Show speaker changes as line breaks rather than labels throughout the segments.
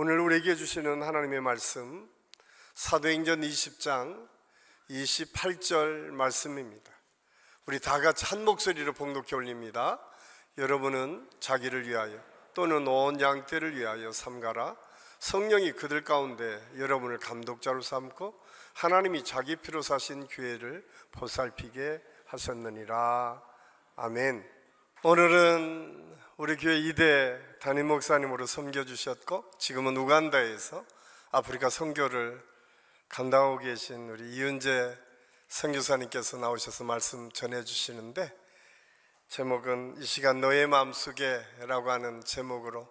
오늘 우리에게 주시는 하나님의 말씀 사도행전 20장 28절 말씀입니다. 우리 다 같이 한 목소리로 봉독해 올립니다. 여러분은 자기를 위하여 또는 온 양떼를 위하여 삼가라. 성령이 그들 가운데 여러분을 감독자로 삼고 하나님이 자기 피로 사신 교회를 보살피게 하셨느니라. 아멘. 오늘은 우리 교회 2대 담임 목사님으로 섬겨주셨고 지금은 우간다에서 아프리카 선교를 감당하고 계신 우리 이은재 선교사님께서 나오셔서 말씀 전해주시는데, 제목은 이 시간 너의 마음속에 라고 하는 제목으로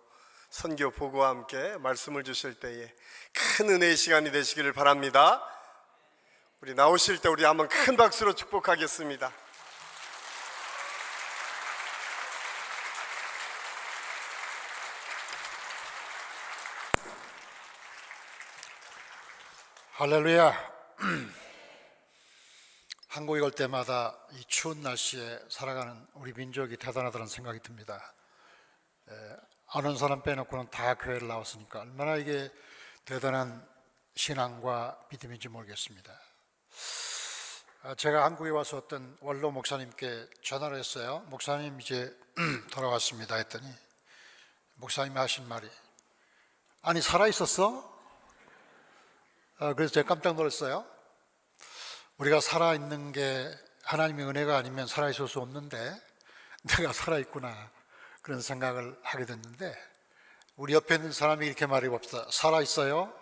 선교 보고와 함께 말씀을 주실 때에 큰 은혜의 시간이 되시기를 바랍니다. 우리 나오실 때 우리 한번 큰 박수로 축복하겠습니다.
할렐루야. 한국에 올 때마다 이 추운 날씨에 살아가는 우리 민족이 대단하다는 생각이 듭니다. 아는 사람 빼놓고는 다 교회를 나왔으니까 얼마나 이게 대단한 신앙과 믿음인지 모르겠습니다. 제가 한국에 와서 어떤 원로 목사님께 전화를 했어요. 목사님 이제 돌아왔습니다 했더니 목사님이 하신 말이, 아니 살아있었어? 그래서 제가 깜짝 놀랐어요. 우리가 살아있는 게 하나님의 은혜가 아니면 살아있을 수 없는데 내가 살아있구나, 그런 생각을 하게 됐는데, 우리 옆에 있는 사람이 이렇게 말해 봅시다. 살아있어요?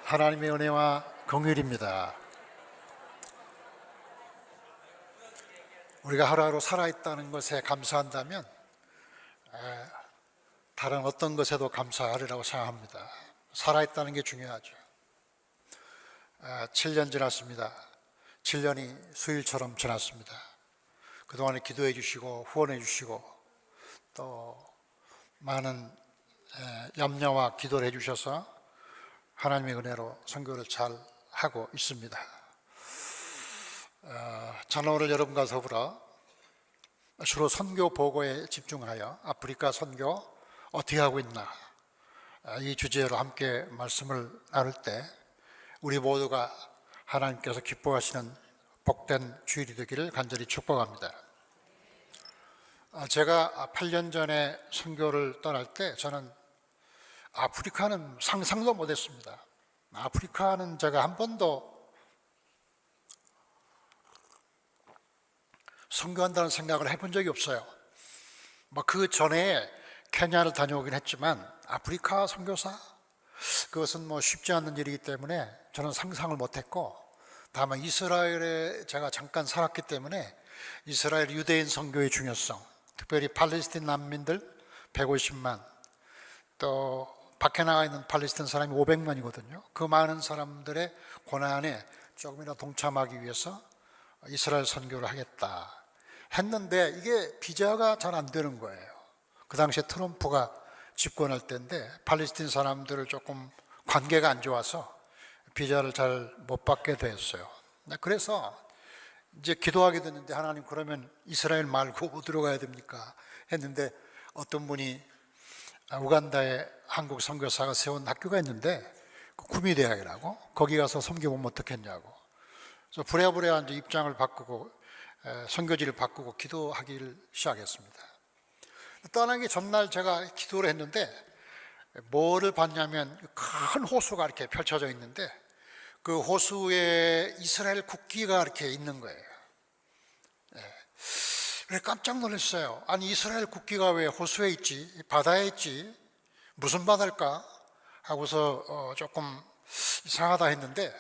하나님의 은혜와 긍휼입니다. 우리가 하루하루 살아있다는 것에 감사한다면 다른 어떤 것에도 감사하리라고 생각합니다. 살아있다는 게 중요하죠. 7년 지났습니다. 7년이 수일처럼 지났습니다. 그동안에 기도해 주시고 후원해 주시고 또 많은 염려와 기도를 해 주셔서 하나님의 은혜로 선교를 잘 하고 있습니다. 저는 오늘 여러분과 더불어 주로 선교 보고에 집중하여 아프리카 선교 어떻게 하고 있나, 이 주제로 함께 말씀을 나눌 때 우리 모두가 하나님께서 기뻐하시는 복된 주일이 되기를 간절히 축복합니다. 제가 8년 전에 선교를 떠날 때 저는 아프리카는 상상도 못했습니다. 아프리카는 제가 한 번도 선교한다는 생각을 해본 적이 없어요. 그 전에 케냐를 다녀오긴 했지만 아프리카 선교사, 그것은 쉽지 않는 일이기 때문에 저는 상상을 못했고, 다만 이스라엘에 제가 잠깐 살았기 때문에 이스라엘 유대인 선교의 중요성, 특별히 팔레스틴 난민들 150만, 또 밖에 나가 있는 팔레스틴 사람이 500만이거든요. 그 많은 사람들의 고난에 조금이라도 동참하기 위해서 이스라엘 선교를 하겠다 했는데 이게 비자가 잘 안 되는 거예요. 그 당시에 트럼프가 집권할 때인데 팔레스틴 사람들을 조금 관계가 안 좋아서 비자를 잘 못 받게 됐어요. 그래서 이제 기도하게 됐는데, 하나님 그러면 이스라엘 말고 어디로 가야 됩니까 했는데, 어떤 분이 우간다에 한국 선교사가 세운 학교가 있는데 구미 대학이라고, 거기 가서 섬겨보면 어떻겠냐고. 그래서 부랴부랴 이제 입장을 바꾸고 선교지를 바꾸고 기도하기를 시작했습니다. 떠나기 전날 제가 기도를 했는데 뭐를 봤냐면 큰 호수가 이렇게 펼쳐져 있는데 그 호수에 이스라엘 국기가 이렇게 있는 거예요. 그래서 깜짝 놀랐어요. 아니 이스라엘 국기가 왜 호수에 있지? 바다에 있지? 무슨 바다일까? 하고서 조금 이상하다 했는데,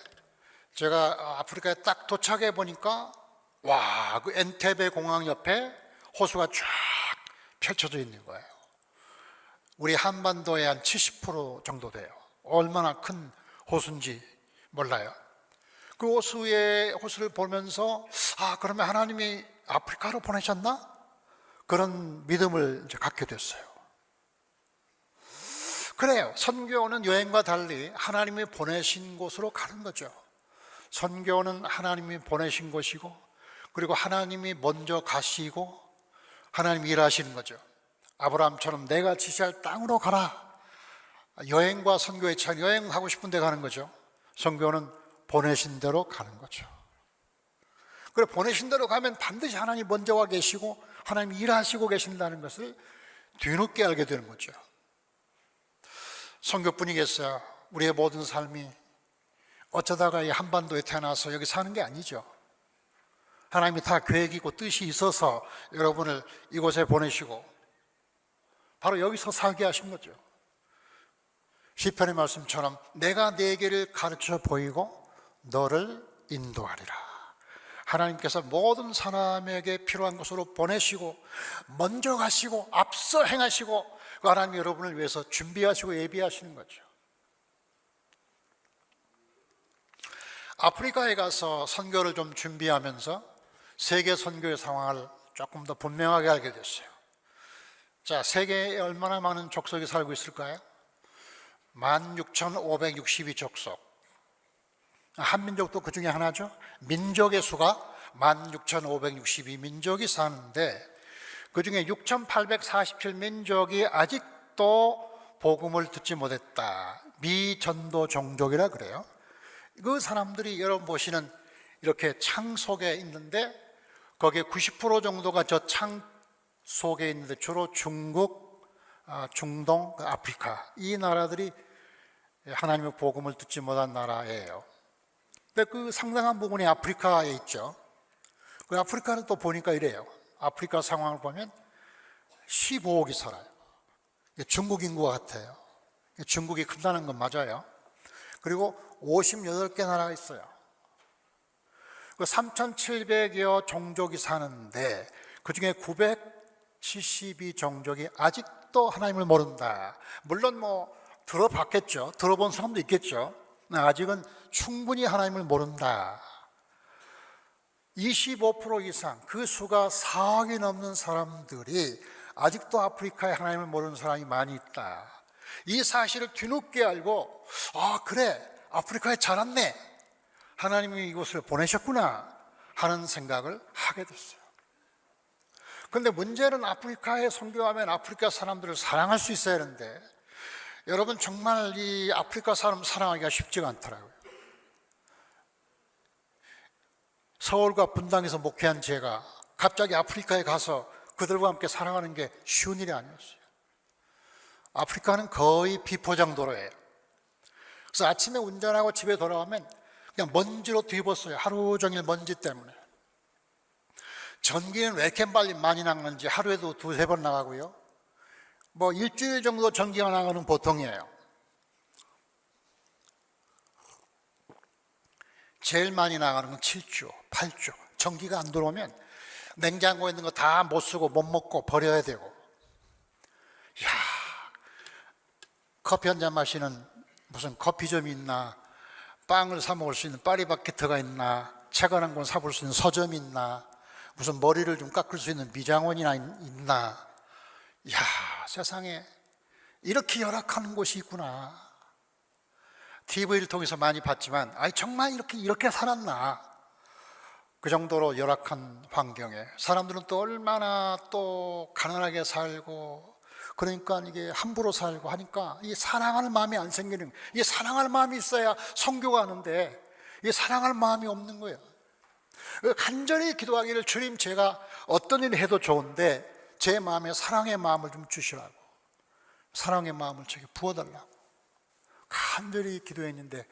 제가 아프리카에 딱 도착해 보니까 그 엔테베 공항 옆에 호수가 쫙 펼쳐져 있는 거예요. 우리 한반도의 한 70% 정도 돼요. 얼마나 큰 호수인지 몰라요. 그 호수를 보면서 그러면 하나님이 아프리카로 보내셨나? 그런 믿음을 이제 갖게 됐어요. 그래요. 선교는 여행과 달리 하나님이 보내신 곳으로 가는 거죠. 선교는 하나님이 보내신 곳이고, 그리고 하나님이 먼저 가시고 하나님이 일하시는 거죠. 아브라함처럼 내가 지시할 땅으로 가라, 여행과 선교의 차이, 여행하고 싶은 데 가는 거죠. 선교는 보내신 대로 가는 거죠. 그래, 보내신 대로 가면 반드시 하나님 먼저 와 계시고 하나님 일하시고 계신다는 것을 뒤늦게 알게 되는 거죠. 선교뿐이겠어요. 우리의 모든 삶이 어쩌다가 이 한반도에 태어나서 여기 사는 게 아니죠. 하나님이 다 계획이 있고 뜻이 있어서 여러분을 이곳에 보내시고 바로 여기서 살게 하신 거죠. 시편의 말씀처럼 내가 네 길을 가르쳐 보이고 너를 인도하리라. 하나님께서 모든 사람에게 필요한 곳으로 보내시고 먼저 가시고 앞서 행하시고 하나님 여러분을 위해서 준비하시고 예비하시는 거죠. 아프리카에 가서 선교를 좀 준비하면서 세계 선교의 상황을 조금 더 분명하게 알게 됐어요. 자, 세계에 얼마나 많은 족속이 살고 있을까요? 16,562족속. 한민족도 그 중에 하나죠. 민족의 수가 16,562민족이 사는데 그 중에 6,847민족이 아직도 복음을 듣지 못했다. 미전도 종족이라 그래요. 그 사람들이 여러분 보시는 이렇게 창 속에 있는데 거기에 90% 정도가 저 창 속에 있는데 주로 중국, 중동, 아프리카 이 나라들이 하나님의 복음을 듣지 못한 나라예요. 근데 그 상당한 부분이 아프리카에 있죠. 그 아프리카는 또 보니까 이래요. 아프리카 상황을 보면 15억이 살아요. 중국 인구와 같아요. 중국이 큰다는 건 맞아요. 그리고 58개 나라가 있어요. 3,700여 종족이 사는데 그 중에 972 종족이 아직도 하나님을 모른다. 물론 뭐 들어봤겠죠. 들어본 사람도 있겠죠. 아직은 충분히 하나님을 모른다. 25% 이상, 그 수가 4억이 넘는 사람들이 아직도 아프리카에 하나님을 모르는 사람이 많이 있다. 이 사실을 뒤늦게 알고 그래, 아프리카에 잘 왔네, 하나님이 이곳을 보내셨구나 하는 생각을 하게 됐어요. 그런데 문제는 아프리카에 선교하면 아프리카 사람들을 사랑할 수 있어야 하는데 여러분 정말 이 아프리카 사람 사랑하기가 쉽지가 않더라고요. 서울과 분당에서 목회한 제가 갑자기 아프리카에 가서 그들과 함께 살아가는 게 쉬운 일이 아니었어요. 아프리카는 거의 비포장 도로예요. 그래서 아침에 운전하고 집에 돌아오면 그냥 먼지로 뒤집었어요. 하루 종일 먼지 때문에. 전기는 왜 이렇게 빨리 많이 나가는지 하루에도 2-3번 나가고요. 뭐 일주일 정도 전기가 나가는 보통이에요. 제일 많이 나가는 건 7주, 8주. 전기가 안 들어오면 냉장고에 있는 거 다 못 쓰고 못 먹고 버려야 되고. 이야, 커피 한 잔 마시는 무슨 커피점이 있나, 빵을 사 먹을 수 있는 파리바게트가 있나, 책 한 권 사볼 수 있는 서점이 있나, 무슨 머리를 좀 깎을 수 있는 미장원이나 있나. 이야, 세상에 이렇게 열악한 곳이 있구나. TV를 통해서 많이 봤지만 정말 이렇게 살았나. 그 정도로 열악한 환경에 사람들은 또 얼마나 또 가난하게 살고, 그러니까 이게 함부로 살고 하니까 이 사랑할 마음이 안 생기는, 이 사랑할 마음이 있어야 선교가 하는데 이 사랑할 마음이 없는 거예요. 간절히 기도하기를, 주님 제가 어떤 일을 해도 좋은데 제 마음에 사랑의 마음을 좀 주시라고, 사랑의 마음을 제게 부어달라고 간절히 기도했는데,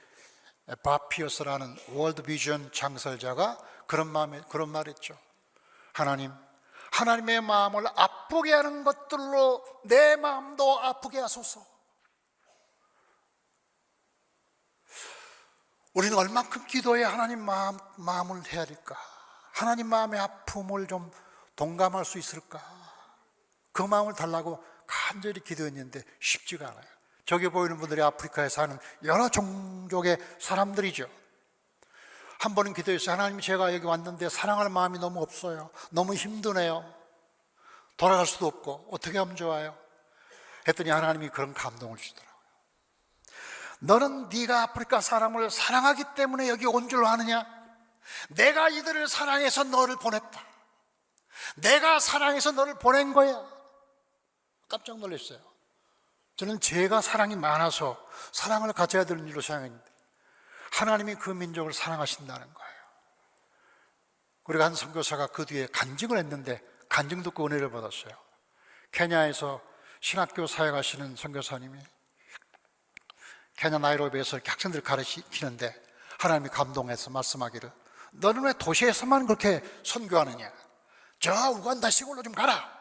밥 피어스라는 월드 비전 창설자가 그런 말 했죠. 하나님의 마음을 아프게 하는 것들로 내 마음도 아프게 하소서. 우리는 얼만큼 기도해야 하나님 마음을 해야 될까? 하나님 마음의 아픔을 좀 동감할 수 있을까? 그 마음을 달라고 간절히 기도했는데 쉽지가 않아요. 저기 보이는 분들이 아프리카에 사는 여러 종족의 사람들이죠. 한 번은 기도했어요. 하나님, 제가 여기 왔는데 사랑할 마음이 너무 없어요. 너무 힘드네요. 돌아갈 수도 없고 어떻게 하면 좋아요? 했더니 하나님이 그런 감동을 주더라고요. 너는 네가 아프리카 사람을 사랑하기 때문에 여기 온 줄 아느냐? 내가 이들을 사랑해서 너를 보냈다. 내가 사랑해서 너를 보낸 거야. 깜짝 놀랐어요. 저는 죄가 사랑이 많아서 사랑을 가져야 되는 일로 생각했는데 하나님이 그 민족을 사랑하신다는 거예요. 우리가 한 선교사가 그 뒤에 간증을 했는데 간증 듣고 은혜를 받았어요. 케냐에서 신학교 사역하시는 선교사님이 케냐 나이로비에서 이렇게 학생들 가르치는데 하나님이 감동해서 말씀하기를 너는 왜 도시에서만 그렇게 선교하느냐, 저 우간다 시골로 좀 가라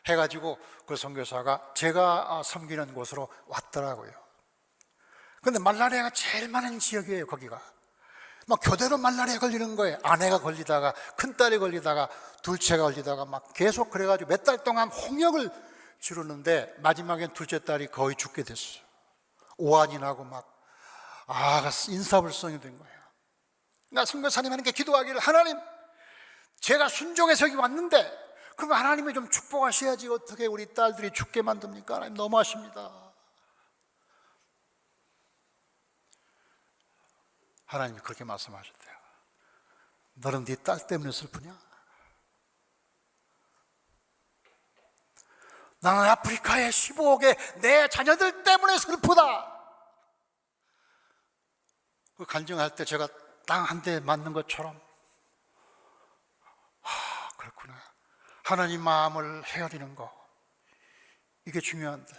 해가지고 그 선교사가 제가 섬기는 곳으로 왔더라고요. 근데 말라리아가 제일 많은 지역이에요. 거기가 막 교대로 말라리아 걸리는 거예요. 아내가 걸리다가 큰딸이 걸리다가 둘째가 걸리다가 막 계속 그래가지고 몇 달 동안 홍역을 치르는데 마지막엔 둘째 딸이 거의 죽게 됐어요. 오한이 나고 막 아가 인사불성이 된 거예요. 나 선교사님한테 기도하기를 하나님 제가 순종해서 여기 왔는데 그럼 하나님이 좀 축복하셔야지 어떻게 우리 딸들이 죽게 만듭니까? 하나님 너무하십니다. 하나님이 그렇게 말씀하셨대요. 너는 네 딸 때문에 슬프냐? 나는 아프리카의 15억의 내 자녀들 때문에 슬프다. 그 간증할 때 제가 땅 한 대 맞는 것처럼 그렇구나. 하나님 마음을 헤아리는 거 이게 중요한데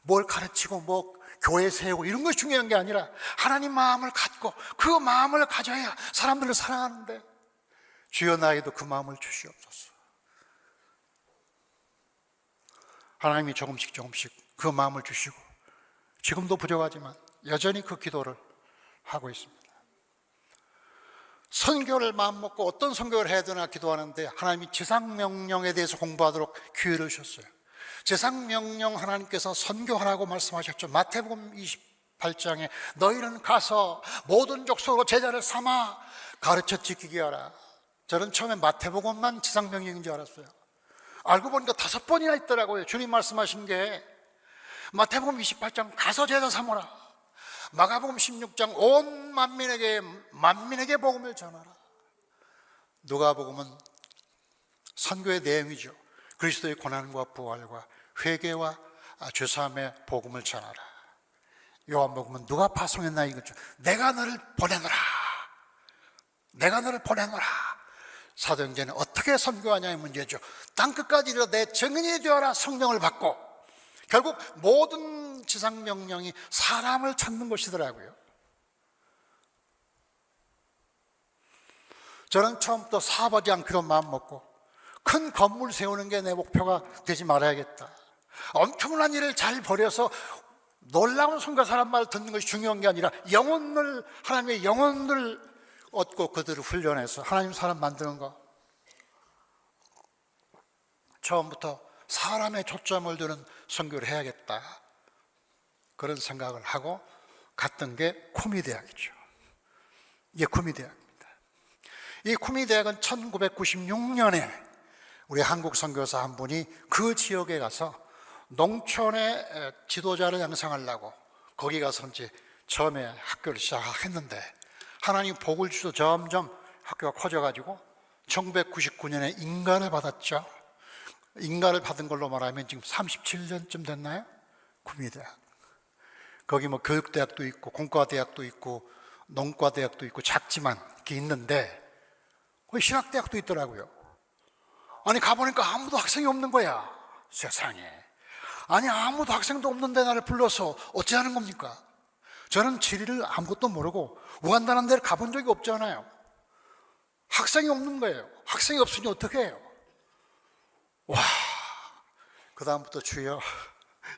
뭘 가르치고 뭐 교회 세우고 이런 것이 중요한 게 아니라 하나님 마음을 갖고 그 마음을 가져야 사람들을 사랑하는데 주여 나에게도 그 마음을 주시옵소서. 하나님이 조금씩 그 마음을 주시고 지금도 부족하지만 여전히 그 기도를 하고 있습니다. 선교를 마음먹고 어떤 선교를 해야 되나 기도하는데 하나님이 제상명령에 대해서 공부하도록 기회를 주셨어요. 제상명령 하나님께서 선교하라고 말씀하셨죠. 마태복음 28장에 너희는 가서 모든 족속으로 제자를 삼아 가르쳐 지키게 하라. 저는 처음에 마태복음만 제상명령인 줄 알았어요. 알고 보니까 5번이나 있더라고요. 주님 말씀하신 게 마태복음 28장 가서 제자 삼으라, 마가복음 16장 온 만민에게 복음을 전하라, 누가복음은 선교의 내용이죠. 그리스도의 고난과 부활과 회개와 죄사함의 복음을 전하라. 요한복음은 누가 파송했나 이거죠. 내가 너를 보내노라. 사도행전은 어떻게 선교하냐의 문제죠. 땅끝까지 이르러 내 증인이 되어라 성령을 받고 결국 모든 지상명령이 사람을 찾는 것이더라고요. 저는 처음부터 사업하지 않기로 마음 먹고 큰 건물 세우는 게 내 목표가 되지 말아야겠다. 엄청난 일을 잘 벌여서 놀라운 선교 사람 말 듣는 것이 중요한 게 아니라 하나님의 영혼을 얻고 그들을 훈련해서 하나님 사람 만드는 거. 처음부터 사람의 초점을 두는 선교를 해야겠다. 그런 생각을 하고 갔던 게 쿠미대학이죠. 이게 쿠미대학입니다. 이 쿠미대학은 1996년에 우리 한국 선교사 한 분이 그 지역에 가서 농촌의 지도자를 양성하려고 거기 가서 이제 처음에 학교를 시작했는데 하나님 복을 주셔서 점점 학교가 커져가지고 1999년에 인가를 받았죠. 인가를 받은 걸로 말하면 지금 37년쯤 됐나요? 구미대학. 거기 뭐 교육대학도 있고 공과대학도 있고 농과대학도 있고 작지만 이렇게 있는데 거기 신학대학도 있더라고요. 아니 가보니까 아무도 학생이 없는 거야. 세상에. 아니 아무도 학생도 없는데 나를 불러서 어찌하는 겁니까? 저는 지리를 아무것도 모르고 우간다는 데를 가본 적이 없잖아요. 학생이 없는 거예요. 학생이 없으니 어떻게 해요? 와, 그 다음부터 주여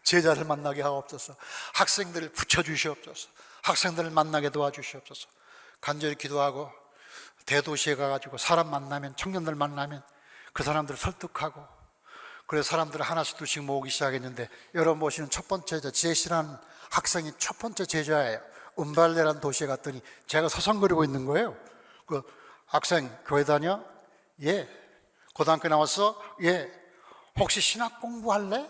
제자를 만나게 하옵소서, 학생들을 붙여주시옵소서, 학생들을 만나게 도와주시옵소서. 간절히 기도하고 대도시에 가가지고 사람 만나면, 청년들 만나면 그 사람들을 설득하고, 그래서 사람들을 하나씩 둘씩 모으기 시작했는데, 여러분 보시는 첫 번째 제시라는 학생이 첫 번째 제자예요. 은발레라는 도시에 갔더니 제가 서성거리고 있는 거예요. 그 학생 교회 다녀? 예. 고등학교 나왔어? 예. 혹시 신학 공부할래?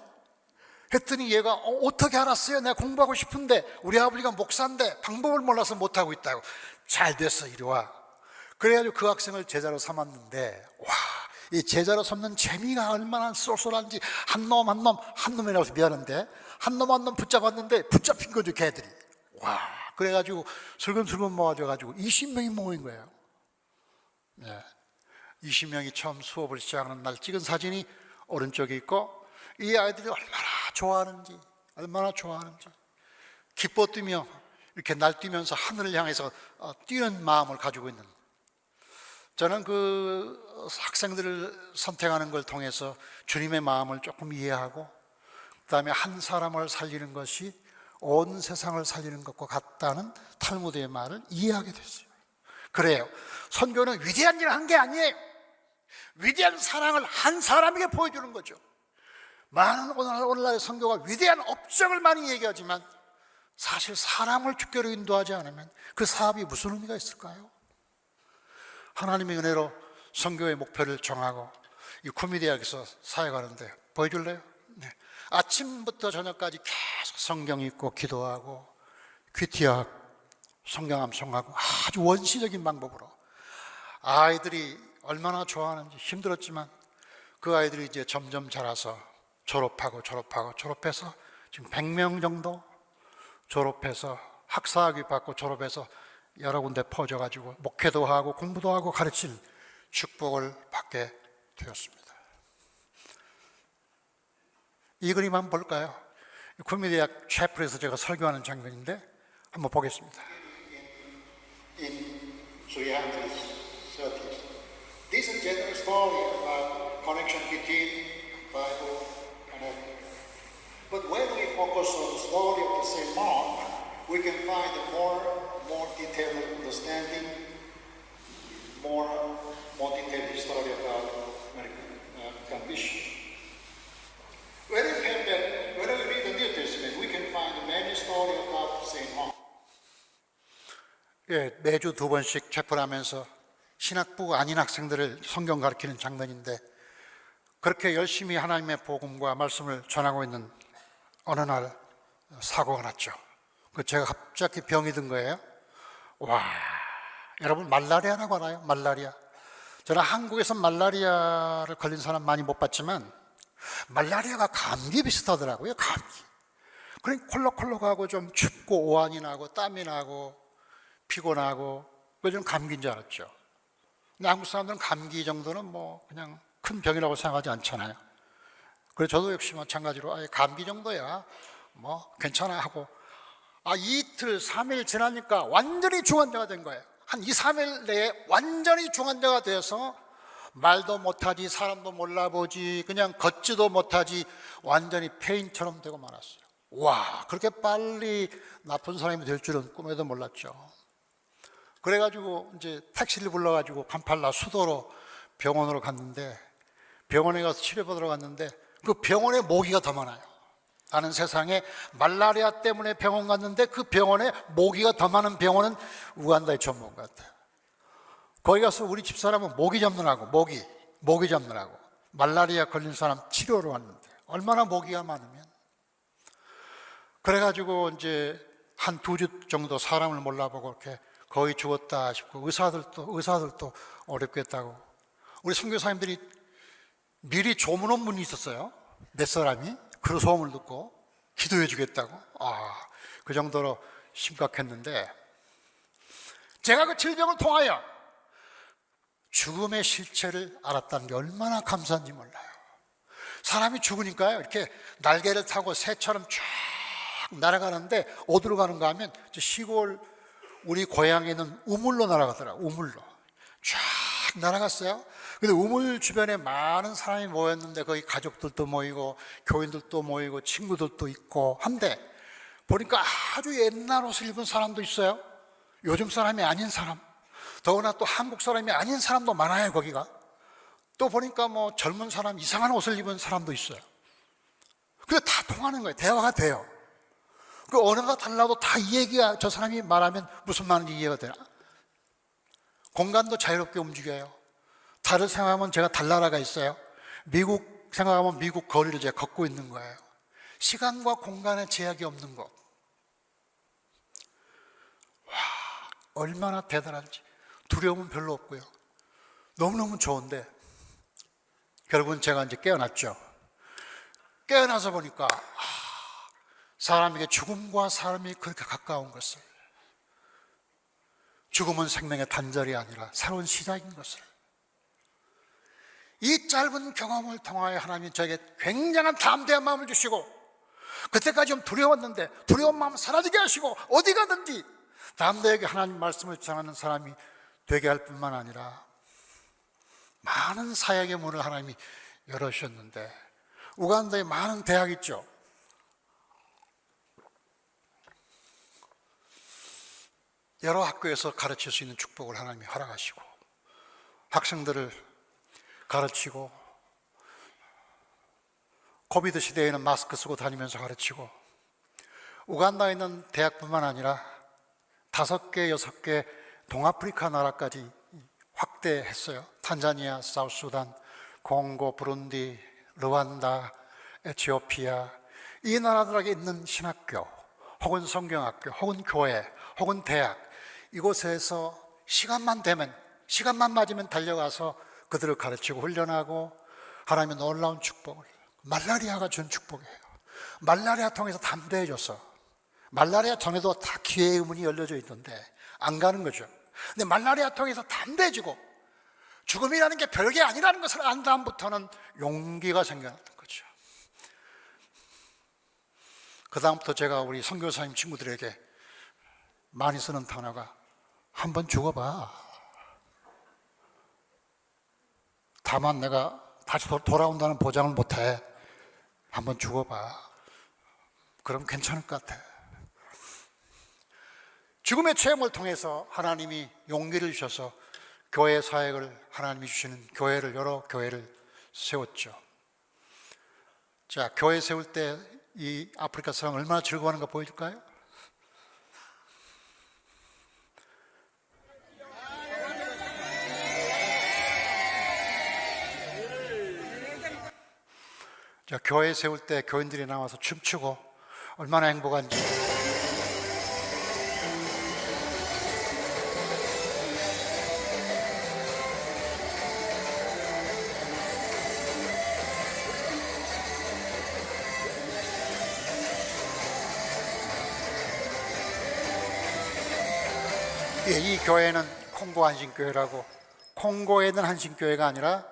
했더니 얘가 어떻게 알았어요? 내가 공부하고 싶은데 우리 아버지가 목사인데 방법을 몰라서 못하고 있다고. 잘 됐어, 이리 와. 그래가지고 그 학생을 제자로 삼았는데, 와, 이 제자로 삼는 재미가 얼마나 쏠쏠한지. 한 놈이라고 해서 미안한데 한 놈 한 놈 붙잡았는데 붙잡힌 거죠, 개들이. 와, 그래가지고 슬금슬금 모아져가지고 20명이 모인 거예요. 네. 20명이 처음 수업을 시작하는 날 찍은 사진이 오른쪽에 있고, 이 아이들이 얼마나 좋아하는지 기뻐 뛰며 이렇게 날뛰면서 하늘을 향해서 뛰는 마음을 가지고 있는, 저는 그 학생들을 선택하는 걸 통해서 주님의 마음을 조금 이해하고, 그 다음에 한 사람을 살리는 것이 온 세상을 살리는 것과 같다는 탈무드의 말을 이해하게 됐어요. 그래요, 선교는 위대한 일을 한 게 아니에요. 위대한 사랑을 한 사람에게 보여주는 거죠. 많은 오늘날의 선교가 위대한 업적을 많이 얘기하지만 사실 사람을 주께로 인도하지 않으면 그 사업이 무슨 의미가 있을까요? 하나님의 은혜로 선교의 목표를 정하고 이 구미대학에서 사역하는데 보여줄래요? 네. 아침부터 저녁까지 계속 성경 읽고 기도하고 퀴티학 성경 암송하고 아주 원시적인 방법으로 아이들이 얼마나 좋아하는지. 힘들었지만 그 아이들이 이제 점점 자라서 졸업해서 지금 100명 정도 졸업해서 학사학위 받고 졸업해서 여러 군데 퍼져가지고 목회도 하고 공부도 하고 가르칠 축복을 받게 되었습니다. 이 그림 한번 볼까요? 구미대학 채플에서 제가 설교하는 장면인데 한번 보겠습니다. In 330, this is a general story about connection between Bible and ethic. But when we focus on the story of the same monk, we can find a more detailed understanding, more detailed story about American mission. When we read the New Testament, we can find many stories about the same monk. 예, 매주 2번씩 채플하면서 신학부 아닌 학생들을 성경 가르치는 장면인데, 그렇게 열심히 하나님의 복음과 말씀을 전하고 있는 어느 날 사고가 났죠. 제가 갑자기 병이 든 거예요. 와, 여러분 말라리아라고 알아요? 말라리아. 저는 한국에서 말라리아를 걸린 사람 많이 못 봤지만 말라리아가 감기 비슷하더라고요. 감기. 그러니까 콜록콜록하고 좀 춥고 오한이 나고 땀이 나고 피곤하고, 그래서 저는 감기인 줄 알았죠. 근데 한국 사람들은 감기 정도는 뭐 그냥 큰 병이라고 생각하지 않잖아요. 그래서 저도 역시 마찬가지로 감기 정도야 뭐 괜찮아 하고, 이틀 3일 지나니까 완전히 중환자가 된 거예요. 한 2, 3일 내에 완전히 중환자가 돼서 말도 못하지, 사람도 몰라보지, 그냥 걷지도 못하지, 완전히 폐인처럼 되고 말았어요. 와, 그렇게 빨리 나쁜 사람이 될 줄은 꿈에도 몰랐죠. 그래가지고 이제 택시를 불러가지고 간팔라 수도로 병원으로 갔는데, 병원에 가서 치료받으러 갔는데 그 병원에 모기가 더 많아요. 나는 세상에 말라리아 때문에 병원 갔는데 그 병원에 모기가 더 많은 병원은 우간다에 처음 온 것 같아요. 거기 가서 우리 집사람은 모기 잡느라고 말라리아 걸린 사람 치료로 왔는데 얼마나 모기가 많으면. 그래가지고 이제 한 2주 정도 사람을 몰라보고 이렇게 거의 죽었다 싶고, 의사들도 어렵겠다고 우리 선교사님들이 미리 조문 온 분이 있었어요. 몇 사람이 그 소음을 듣고 기도해 주겠다고. 그 정도로 심각했는데, 제가 그 질병을 통하여 죽음의 실체를 알았다는 게 얼마나 감사한지 몰라요. 사람이 죽으니까요, 이렇게 날개를 타고 새처럼 쫙 날아가는데 어디로 가는가 하면 시골 우리 고향에 있는 우물로 날아가더라고요. 우물로 쫙 날아갔어요. 근데 우물 주변에 많은 사람이 모였는데 거기 가족들도 모이고 교인들도 모이고 친구들도 있고 한데, 보니까 아주 옛날 옷을 입은 사람도 있어요. 요즘 사람이 아닌 사람, 더구나 또 한국 사람이 아닌 사람도 많아요. 거기가 또 보니까 뭐 젊은 사람, 이상한 옷을 입은 사람도 있어요. 근데 다 통하는 거예요. 대화가 돼요. 그 언어가 달라도 다 이 얘기가, 저 사람이 말하면 무슨 말인지 이해가 돼요. 공간도 자유롭게 움직여요. 다른 생각하면 제가 달나라가 있어요. 미국 생각하면 미국 거리를 제가 걷고 있는 거예요. 시간과 공간의 제약이 없는 것. 와, 얼마나 대단한지. 두려움은 별로 없고요. 너무너무 좋은데, 결국은 제가 이제 깨어났죠. 깨어나서 보니까 사람에게 죽음과 사람이 그렇게 가까운 것을, 죽음은 생명의 단절이 아니라 새로운 시작인 것을, 이 짧은 경험을 통하여 하나님이 저에게 굉장한 담대한 마음을 주시고, 그때까지 좀 두려웠는데 두려운 마음 사라지게 하시고 어디 가든지 담대하게 하나님 말씀을 전하는 사람이 되게 할 뿐만 아니라 많은 사역의 문을 하나님이 열어주셨는데, 우간다에 많은 대학 있죠. 여러 학교에서 가르칠 수 있는 축복을 하나님이 허락하시고, 학생들을 가르치고, 코비드 시대에는 마스크 쓰고 다니면서 가르치고, 우간다에 있는 대학뿐만 아니라 5개, 6개 동아프리카 나라까지 확대했어요. 탄자니아, 사우스수단, 공고, 부룬디, 르완다, 에티오피아, 이 나라들에게 있는 신학교 혹은 성경학교 혹은 교회 혹은 대학, 이곳에서 시간만 맞으면 달려가서 그들을 가르치고 훈련하고, 하나님의 놀라운 축복을, 말라리아가 준 축복이에요. 말라리아 통해서 담대해져서, 말라리아 전에도 다 기회의 문이 열려져 있던데 안 가는 거죠. 근데 말라리아 통해서 담대해지고 죽음이라는 게 별게 아니라는 것을 안 다음부터는 용기가 생겨났던 거죠. 그 다음부터 제가 우리 선교사님 친구들에게 많이 쓰는 단어가, 한번 죽어봐. 다만 내가 다시 돌아온다는 보장을 못해. 한번 죽어봐. 그럼 괜찮을 것 같아. 죽음의 체험을 통해서 하나님이 용기를 주셔서 교회 사역을, 하나님이 주시는 교회를, 여러 교회를 세웠죠. 자, 교회 세울 때 이 아프리카 사람 얼마나 즐거워하는가 보여줄까요? 자, 교회 세울 때 교인들이 나와서 춤추고 얼마나 행복한지. 이 교회는 콩고 한신교회라고, 콩고에 있는 한신교회가 아니라,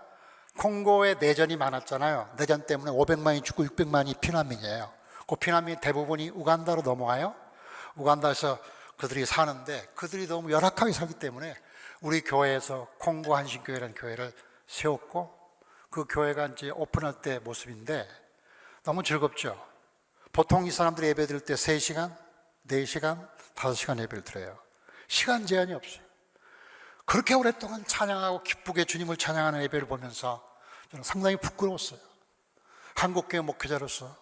콩고에 내전이 많았잖아요. 내전 때문에 500만이 죽고 600만이 피난민이에요. 그 피난민 대부분이 우간다로 넘어와요. 우간다에서 그들이 사는데, 그들이 너무 열악하게 살기 때문에 우리 교회에서 콩고 한신교회라는 교회를 세웠고, 그 교회가 이제 오픈할 때 모습인데 너무 즐겁죠. 보통 이 사람들이 예배 드릴 때 3시간, 4시간, 5시간 예배를 드려요. 시간 제한이 없어요. 그렇게 오랫동안 찬양하고 기쁘게 주님을 찬양하는 예배를 보면서 저는 상당히 부끄러웠어요. 한국교회 목회자로서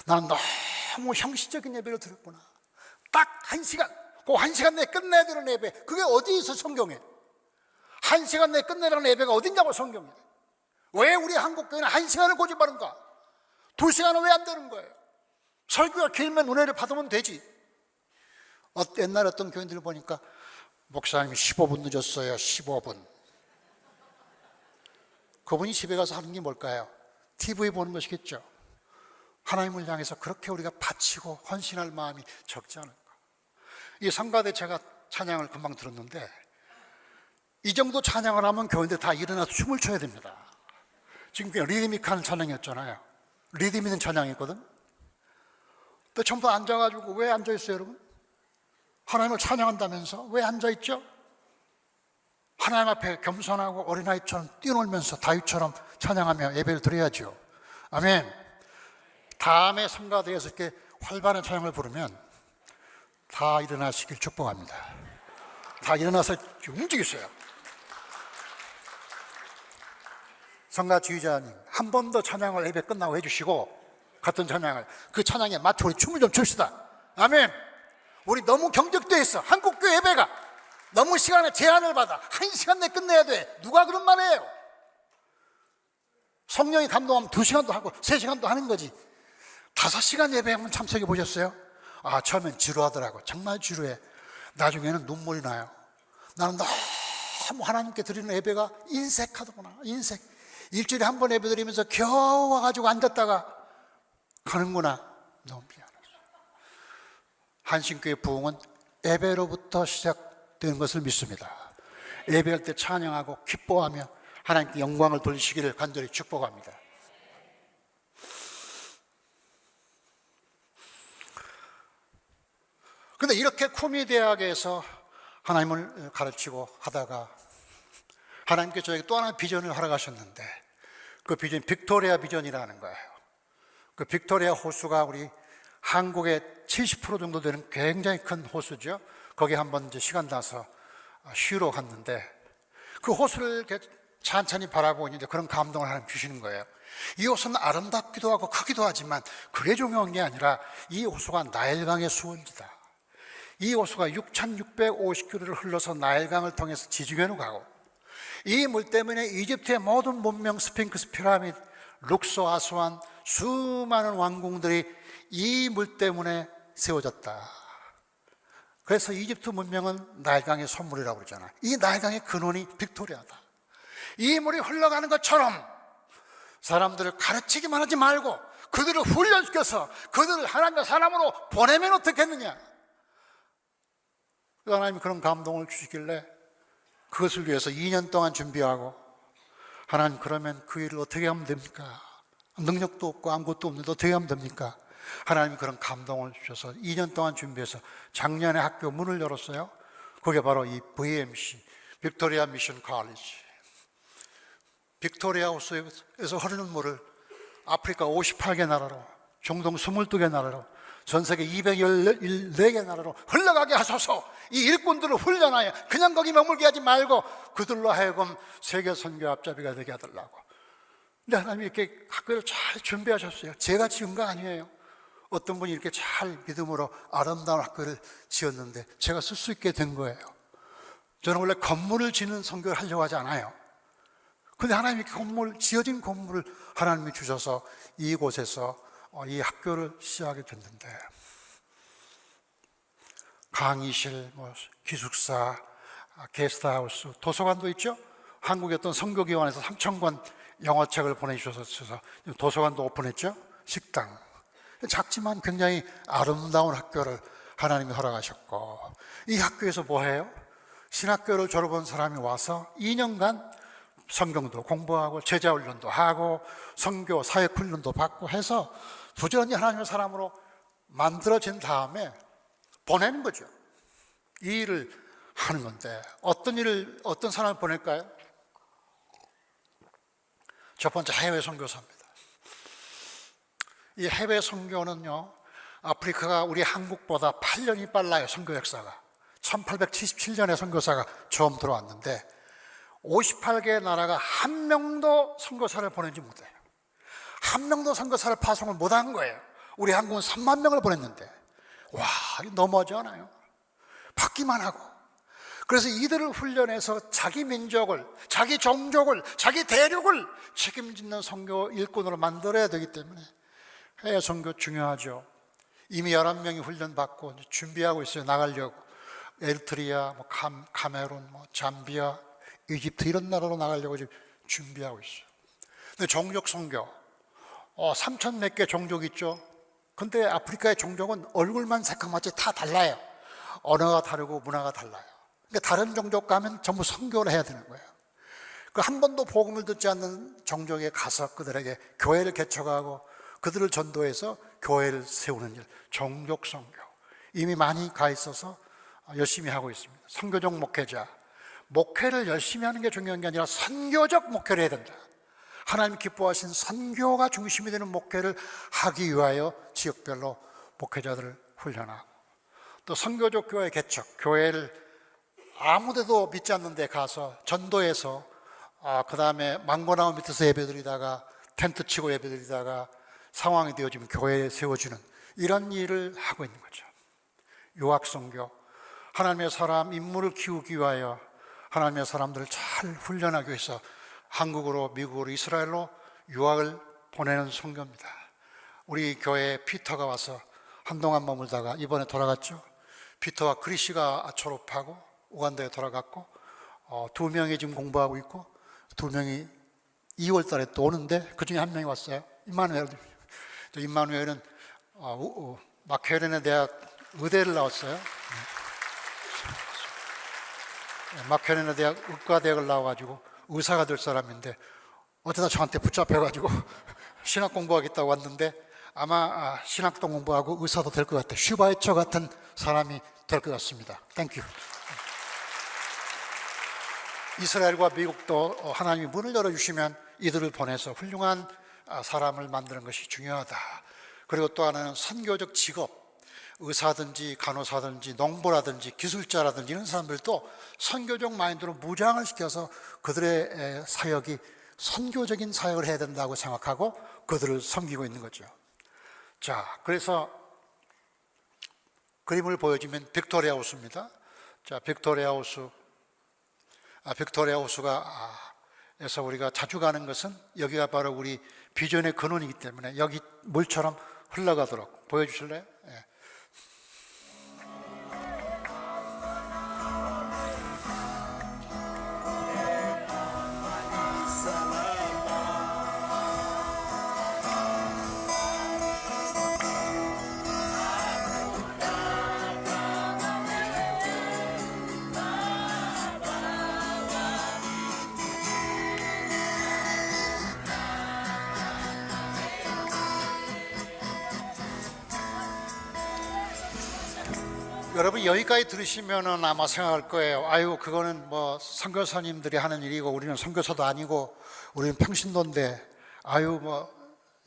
나는 너무 형식적인 예배를 드렸구나. 딱 1시간, 그 1시간 내에 끝내야 되는 예배, 그게 어디 있어 성경에? 1시간 내에 끝내라는 예배가 어딨냐고 성경에. 왜 우리 한국교회는 1시간을 고집하는가? 2시간은 왜 안 되는 거예요? 설교가 길면 은혜를 받으면 되지. 옛날에 어떤 교인들을 보니까 목사님이 15분 늦었어요. 15분. 그분이 집에 가서 하는 게 뭘까요? TV 보는 것이겠죠. 하나님을 향해서 그렇게 우리가 바치고 헌신할 마음이 적지 않을까. 이 성가대 제가 찬양을 금방 들었는데, 이 정도 찬양을 하면 교인들 다 일어나서 춤을 춰야 됩니다. 지금 그냥 리드미컬한 찬양이었잖아요. 리듬 있는 찬양이었거든. 또 전부 앉아가지고, 왜 앉아있어요 여러분? 하나님을 찬양한다면서 왜 앉아있죠? 하나님 앞에 겸손하고 어린아이처럼 뛰놀면서 다윗처럼 찬양하며 예배를 드려야죠. 아멘. 다음에 성가대에서 이렇게 활발한 찬양을 부르면 다 일어나시길 축복합니다. 다 일어나서 움직이세요. 성가 지휘자님, 한 번 더 찬양을 예배 끝나고 해주시고, 같은 찬양을, 그 찬양에 맞춰 우리 춤을 좀 춥시다. 아멘. 우리 너무 경직되어 있어. 한국교회 예배가 너무 시간에 제한을 받아. 1시간 내에 끝내야 돼. 누가 그런 말 해요? 성령이 감동하면 2시간도 하고 3시간도 하는 거지. 5시간 예배 한번 참석해 보셨어요? 아, 처음엔 지루하더라고. 정말 지루해. 나중에는 눈물이 나요. 나는 너무 하나님께 드리는 예배가 인색하더구나. 인색. 일주일에 한 번 예배 드리면서 겨우 와가지고 앉았다가 가는구나. 너무 미안해. 한신교의 부흥은 예배로부터 시작되는 것을 믿습니다. 예배할 때 찬양하고 기뻐하며 하나님께 영광을 돌리시기를 간절히 축복합니다. 그런데 이렇게 쿠미 대학에서 하나님을 가르치고 하다가 하나님께 저에게 또 하나의 비전을 허락하셨는데, 그 비전이 빅토리아 비전이라는 거예요. 그 빅토리아 호수가 우리 한국의 70% 정도 되는 굉장히 큰 호수죠. 거기 한번 이제 시간 나서 쉬러 갔는데, 그 호수를 이렇게 찬찬히 바라보니 그런 감동을 하나님 주시는 거예요. 이 호수는 아름답기도 하고 크기도 하지만 그게 중요한 게 아니라 이 호수가 나일강의 수원지다. 이 호수가 6,650km를 흘러서 나일강을 통해서 지중해로 가고, 이 물 때문에 이집트의 모든 문명, 스핑크스 피라미드, 룩소, 아스완, 수많은 왕궁들이 이 물 때문에 세워졌다. 그래서 이집트 문명은 나일강의 선물이라고 그러잖아. 이 나일강의 근원이 빅토리아다. 이 물이 흘러가는 것처럼 사람들을 가르치기만 하지 말고 그들을 훈련시켜서 그들을 하나님의 사람으로 보내면 어떻겠느냐. 하나님이 그런 감동을 주시길래 그것을 위해서 2년 동안 준비하고, 하나님 그러면 그 일을 어떻게 하면 됩니까? 능력도 없고 아무것도 없는데 어떻게 하면 됩니까? 하나님이 그런 감동을 주셔서 2년 동안 준비해서 작년에 학교 문을 열었어요. 그게 바로 이 VMC, 빅토리아 미션 칼리지. 빅토리아 호수에서 흐르는 물을 아프리카 58개 나라로, 중동 22개 나라로, 전 세계 214개 나라로 흘러가게 하소서. 이 일꾼들을 훈련하여 그냥 거기 머물게 하지 말고 그들로 하여금 세계 선교 앞잡이가 되게 하더라고. 근데 하나님이 이렇게 학교를 잘 준비하셨어요. 제가 지은 거 아니에요. 어떤 분이 이렇게 잘 믿음으로 아름다운 학교를 지었는데 제가 쓸 수 있게 된 거예요. 저는 원래 건물을 짓는 선교를 하려고 하지 않아요. 근데 하나님이 지어진 건물을 하나님이 주셔서 이곳에서 이 학교를 시작하게 됐는데, 강의실, 기숙사, 게스트하우스, 도서관도 있죠. 한국의 어떤 선교기관에서 3,000권 영어책을 보내주셔서 도서관도 오픈했죠. 식당, 작지만 굉장히 아름다운 학교를 하나님이 허락하셨고, 이 학교에서 뭐해요? 신학교를 졸업한 사람이 와서 2년간 성경도 공부하고 제자훈련도 하고 선교 사역훈련도 받고 해서 부지런히 하나님의 사람으로 만들어진 다음에 보내는 거죠. 이 일을 하는 건데, 어떤 사람을 보낼까요? 첫 번째 해외 선교사입니다. 이 해외 선교는요, 아프리카가 우리 한국보다 8년이 빨라요. 선교 역사가 1877년에 선교사가 처음 들어왔는데 58개 나라가 한 명도 선교사를 보내지 못해요. 한 명도 선교사를 파송을 못한 거예요. 우리 한국은 3만 명을 보냈는데, 와, 이거 너무하지 않아요? 받기만 하고. 그래서 이들을 훈련해서 자기 민족을, 자기 종족을, 자기 대륙을 책임짓는 선교 일꾼으로 만들어야 되기 때문에 해외 선교 중요하죠. 이미 11명이 훈련받고 준비하고 있어요. 나가려고. 에리트리아, 카메룬, 잠비아, 이집트 이런 나라로 나가려고 지금 준비하고 있어요. 근데 종족 선교, 3천 몇 개 종족 있죠. 근데 아프리카의 종족은 얼굴만 새까맣지 다 달라요. 언어가 다르고 문화가 달라요. 그러니까 다른 종족 가면 전부 선교를 해야 되는 거예요. 그 한 번도 복음을 듣지 않는 종족에 가서 그들에게 교회를 개척하고 그들을 전도해서 교회를 세우는 일, 종족 선교. 이미 많이 가 있어서 열심히 하고 있습니다. 선교적 목회자, 목회를 열심히 하는 게 중요한 게 아니라 선교적 목회를 해야 된다. 하나님 기뻐하신 선교가 중심이 되는 목회를 하기 위하여 지역별로 목회자들을 훈련하고, 또 선교적 교회 개척, 교회를 아무데도 믿지 않는 데 가서 전도해서 그 다음에 망고나무 밑에서 예배드리다가 텐트 치고 예배드리다가 상황이 되어지면 교회에 세워주는 이런 일을 하고 있는 거죠. 유학선교, 하나님의 사람 인물을 키우기 위하여 하나님의 사람들을 잘 훈련하기 위해서 한국으로, 미국으로, 이스라엘로 유학을 보내는 선교입니다. 우리 교회에 피터가 와서 한동안 머물다가 이번에 돌아갔죠. 피터와 크리시가 졸업하고 우간다에 돌아갔고, 2명이 지금 공부하고 있고 2명이 2월 달에 또 오는데 그 중에 한 명이 왔어요. 임마누엘. 임마누엘은 마케렌의 대학 의대를 나왔어요. 마케네나 대학 의과대학을 나와가지고 의사가 될 사람인데 어쩌다 저한테 붙잡혀가지고 신학 공부하겠다고 왔는데 아마 신학도 공부하고 의사도 될 것 같아요. 슈바이처 같은 사람이 될 것 같습니다. 땡큐. 이스라엘과 미국도 하나님이 문을 열어주시면 이들을 보내서 훌륭한 사람을 만드는 것이 중요하다. 그리고 또 하나는 선교적 직업, 의사든지 간호사든지 농부라든지 기술자라든지 이런 사람들도 선교적 마인드로 무장을 시켜서 그들의 사역이 선교적인 사역을 해야 된다고 생각하고 그들을 섬기고 있는 거죠. 자, 그래서 그림을 보여주면 빅토리아 하우스입니다. 자, 빅토리아 하우스가 에서 우리가 자주 가는 것은 여기가 바로 우리 비전의 근원이기 때문에 여기 물처럼 흘러가도록 보여주실래요? 예. 여러분 여기까지 들으시면은 아마 생각할 거예요. 아유, 그거는 뭐 선교사님들이 하는 일이고 우리는 선교사도 아니고 우리는 평신도인데 아유 뭐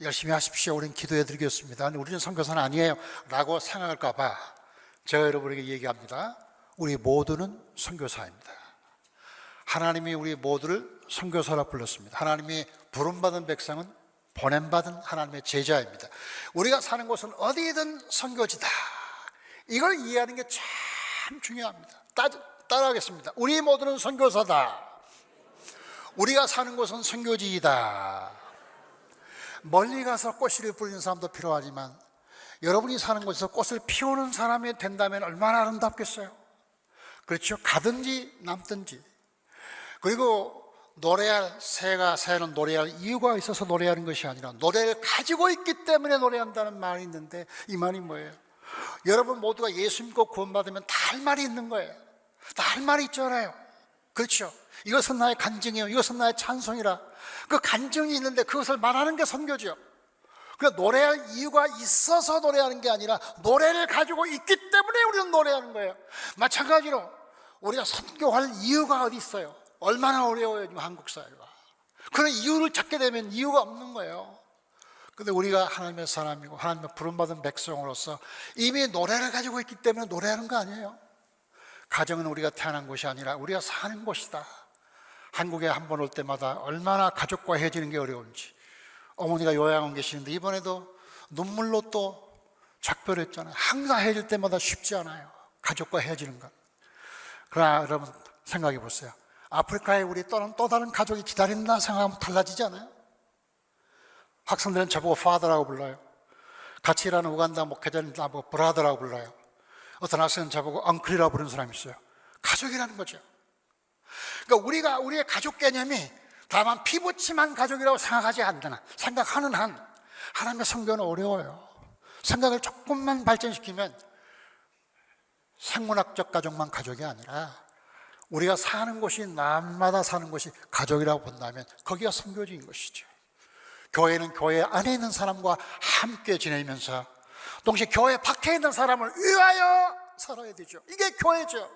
열심히 하십시오. 우리는 기도해 드리겠습니다. 근데 우리는 선교사는 아니에요 라고 생각할까 봐 제가 여러분에게 얘기합니다. 우리 모두는 선교사입니다. 하나님이 우리 모두를 선교사라 불렀습니다. 하나님이 부름받은 백성은 보냄받은 하나님의 제자입니다. 우리가 사는 곳은 어디든 선교지다. 이걸 이해하는 게 참 중요합니다. 따라하겠습니다. 우리 모두는 선교사다. 우리가 사는 곳은 선교지이다. 멀리 가서 꽃씨를 뿌리는 사람도 필요하지만 여러분이 사는 곳에서 꽃을 피우는 사람이 된다면 얼마나 아름답겠어요. 그렇죠? 가든지 남든지. 그리고 새는 노래할 이유가 있어서 노래하는 것이 아니라 노래를 가지고 있기 때문에 노래한다는 말이 있는데 이 말이 뭐예요? 여러분 모두가 예수 믿고 구원받으면 다 할 말이 있는 거예요. 다 할 말이 있잖아요. 그렇죠? 이것은 나의 간증이요, 이것은 나의 찬송이라. 그 간증이 있는데 그것을 말하는 게 선교죠. 그러니까 노래할 이유가 있어서 노래하는 게 아니라 노래를 가지고 있기 때문에 우리는 노래하는 거예요. 마찬가지로 우리가 선교할 이유가 어디 있어요? 얼마나 어려워요 지금 한국 사회가. 그런 이유를 찾게 되면 이유가 없는 거예요. 근데 우리가 하나님의 사람이고 하나님의 부름받은 백성으로서 이미 노래를 가지고 있기 때문에 노래하는 거 아니에요. 가정은 우리가 태어난 곳이 아니라 우리가 사는 곳이다. 한국에 한 번 올 때마다 얼마나 가족과 헤어지는 게 어려운지. 어머니가 요양원 계시는데 이번에도 눈물로 또 작별했잖아요. 항상 헤어질 때마다 쉽지 않아요. 가족과 헤어지는 것. 그러나 여러분 생각해 보세요. 아프리카에 우리 또 다른 가족이 기다린다 생각하면 달라지지 않아요? 학생들은 저보고 father라고 불러요. 같이 일하는 우간다 목회자는 나보고 brother라고 불러요. 어떤 학생은 저보고 uncle이라고 부르는 사람이 있어요. 가족이라는 거죠. 그러니까 우리의 가족 개념이 다만 피부치만 가족이라고 생각하는 한 하나님의 성교는 어려워요. 생각을 조금만 발전시키면 생물학적 가족만 가족이 아니라 우리가 사는 곳이 남마다 사는 곳이 가족이라고 본다면 거기가 선교지인 것이죠. 교회는 교회 안에 있는 사람과 함께 지내면서 동시에 교회 밖에 있는 사람을 위하여 살아야 되죠. 이게 교회죠.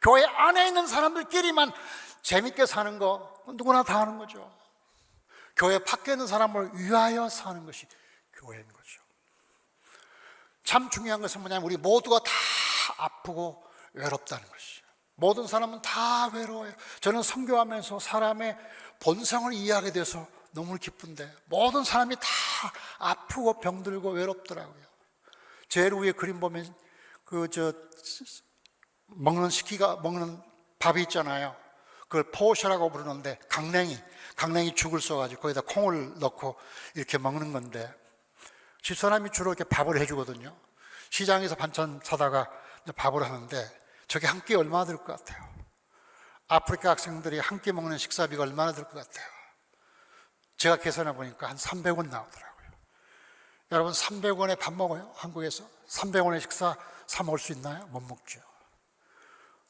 교회 안에 있는 사람들끼리만 재밌게 사는 거 누구나 다 하는 거죠. 교회 밖에 있는 사람을 위하여 사는 것이 교회인 거죠. 참 중요한 것은 뭐냐면 우리 모두가 다 아프고 외롭다는 것이죠. 모든 사람은 다 외로워요. 저는 선교하면서 사람의 본성을 이해하게 돼서 너무 기쁜데 모든 사람이 다 아프고 병들고 외롭더라고요. 제일 위에 그림 보면 먹는 밥이 있잖아요. 그걸 포셔라고 부르는데 강냉이 죽을 써가지고 거기다 콩을 넣고 이렇게 먹는 건데 집사람이 주로 이렇게 밥을 해주거든요. 시장에서 반찬 사다가 밥을 하는데 저게 한 끼 얼마나 들 것 같아요? 아프리카 학생들이 한 끼 먹는 식사비가 얼마나 들 것 같아요? 제가 계산해 보니까 한 300원 나오더라고요. 여러분 300원에 밥 먹어요? 한국에서 300원의 식사 사 먹을 수 있나요? 못 먹죠.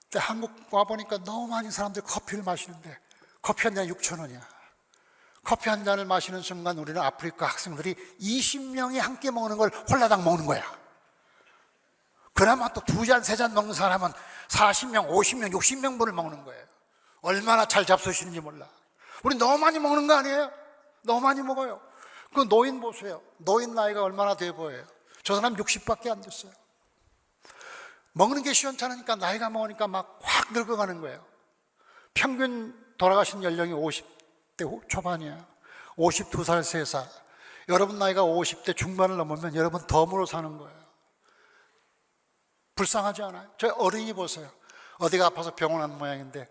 근데 한국 와보니까 너무 많은 사람들이 커피를 마시는데 커피 한 잔에 6,000원이야. 커피 한 잔을 마시는 순간 우리는 아프리카 학생들이 20명이 함께 먹는 걸 홀라당 먹는 거야. 그나마 또 2잔, 3잔 먹는 사람은 40명, 50명, 60명분을 먹는 거예요. 얼마나 잘 잡수시는지 몰라. 우리 너무 많이 먹는 거 아니에요? 너무 많이 먹어요. 그 노인 보세요. 노인 나이가 얼마나 돼 보여요? 저 사람 60밖에 안 됐어요. 먹는 게 시원찮으니까 나이가 먹으니까 막 확 늙어가는 거예요. 평균 돌아가신 연령이 50대 초반이에요. 52살, 3살. 여러분 나이가 50대 중반을 넘으면 여러분 덤으로 사는 거예요. 불쌍하지 않아요? 저희 어린이 보세요. 어디가 아파서 병원 간 모양인데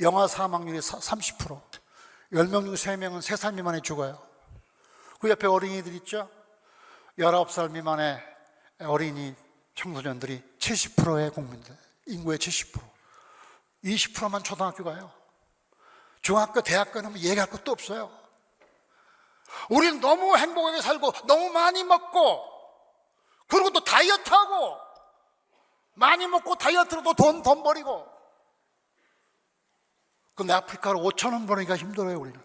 영아 사망률이 30%. 10명 중 3명은 3살 미만에 죽어요. 그 옆에 어린이들 있죠? 19살 미만의 어린이 청소년들이 70%의 국민들, 인구의 70%. 20%만 초등학교 가요. 중학교, 대학교 가면 얘기할 것도 없어요. 우리는 너무 행복하게 살고 너무 많이 먹고 그리고 또 다이어트하고 많이 먹고 다이어트로도 돈 버리고. 근데 아프리카로 5,000원 버니까 힘들어요. 우리는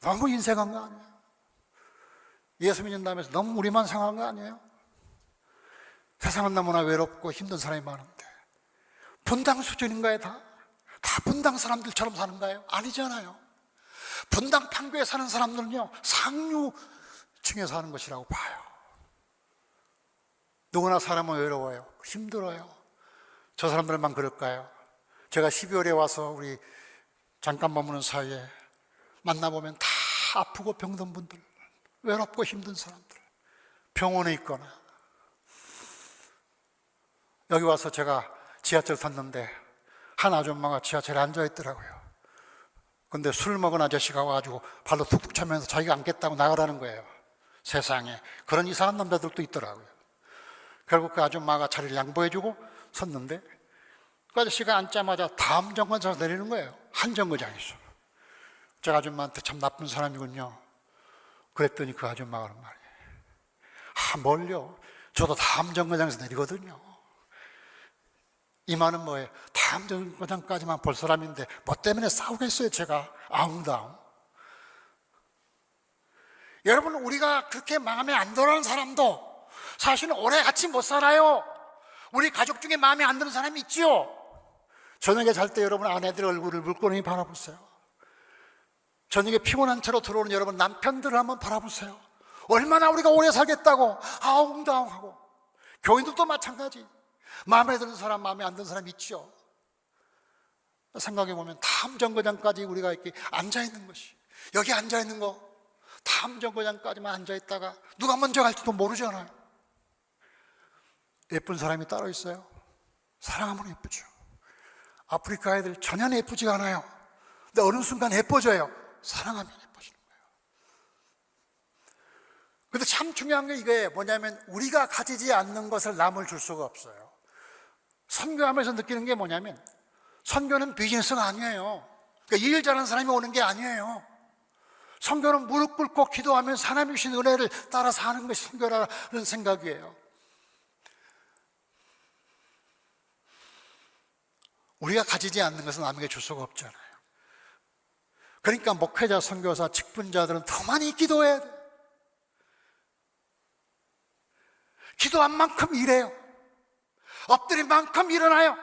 너무 인색한 거 아니에요? 예수 믿는다면서 너무 우리만 상한 거 아니에요? 세상은 너무나 외롭고 힘든 사람이 많은데 분당 수준인가요? 다 분당 사람들처럼 사는가요? 아니잖아요. 분당 판교에 사는 사람들은요 상류층에 사는 것이라고 봐요. 누구나 사람은 외로워요. 힘들어요. 저 사람들만 그럴까요? 제가 12월에 와서 우리 잠깐 머무는 사이에 만나보면 다 아프고 병든 분들, 외롭고 힘든 사람들, 병원에 있거나. 여기 와서 제가 지하철 탔는데 한 아줌마가 지하철에 앉아있더라고요. 근데 술 먹은 아저씨가 와가지고 발로 툭툭 차면서 자기가 앉겠다고 나가라는 거예요. 세상에 그런 이상한 남자들도 있더라고요. 결국 그 아줌마가 자리를 양보해주고 섰는데 그 아저씨가 앉자마자 다음 정거장에서 내리는 거예요. 한 정거장에서. 제가 아줌마한테 참 나쁜 사람이군요. 그랬더니 그 아줌마가 그런 말이에요. 뭘요? 저도 다음 정거장에서 내리거든요. 이 말은 뭐예요? 다음 정거장까지만 볼 사람인데 뭐 때문에 싸우겠어요 제가. 아웅다웅. 여러분 우리가 그렇게 마음에 안 들어하는 사람도 사실은 오래 같이 못 살아요. 우리 가족 중에 마음에 안 드는 사람이 있지요. 저녁에 잘 때 여러분 아내들 얼굴을 물끄러미 바라보세요. 저녁에 피곤한 채로 들어오는 여러분 남편들을 한번 바라보세요. 얼마나 우리가 오래 살겠다고 아웅다웅하고. 교인들도 마찬가지. 마음에 드는 사람, 마음에 안 드는 사람 있죠. 생각해보면 다음 정거장까지 우리가 이렇게 앉아있는 것이, 여기 앉아있는 거 다음 정거장까지만 앉아있다가 누가 먼저 갈지도 모르잖아요. 예쁜 사람이 따로 있어요? 사랑하면 예쁘죠. 아프리카 애들 전혀 예쁘지가 않아요. 근데 어느 순간 예뻐져요. 사랑하면 예뻐지는 거예요. 근데 참 중요한 게 이게 뭐냐면 우리가 가지지 않는 것을 남을 줄 수가 없어요. 선교하면서 느끼는 게 뭐냐면 선교는 비즈니스가 아니에요. 그러니까 일 잘하는 사람이 오는 게 아니에요. 선교는 무릎 꿇고 기도하면서 하나님이 주신 은혜를 따라 사는 것이 선교라는 생각이에요. 우리가 가지지 않는 것은 남에게 줄 수가 없잖아요. 그러니까 목회자, 선교사, 직분자들은 더 많이 기도해야 돼요. 기도한 만큼 일해요. 엎드린 만큼 일어나요.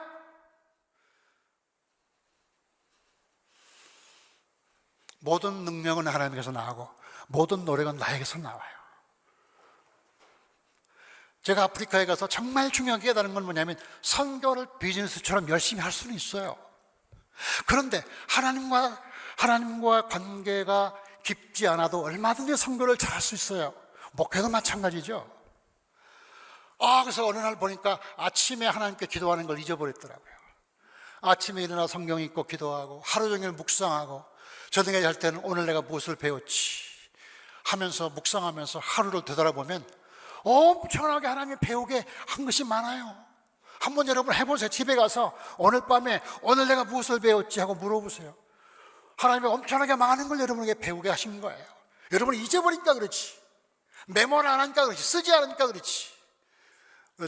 모든 능력은 하나님께서 나오고 모든 노력은 나에게서 나와요. 제가 아프리카에 가서 정말 중요하게 깨달은 건 뭐냐면 선교를 비즈니스처럼 열심히 할 수는 있어요. 그런데 하나님과 관계가 깊지 않아도 얼마든지 선교를 잘할 수 있어요. 목회도 마찬가지죠. 그래서 어느 날 보니까 아침에 하나님께 기도하는 걸 잊어버렸더라고요. 아침에 일어나 성경 읽고 기도하고 하루 종일 묵상하고 저녁에 잘 때는 오늘 내가 무엇을 배웠지 하면서 묵상하면서 하루를 되돌아보면 엄청나게 하나님이 배우게 한 것이 많아요. 한번 여러분 해보세요. 집에 가서 오늘 밤에 오늘 내가 무엇을 배웠지 하고 물어보세요. 하나님이 엄청나게 많은 걸 여러분에게 배우게 하신 거예요. 여러분이 잊어버리니까 그렇지, 메모를 안 하니까 그렇지, 쓰지 않으니까 그렇지.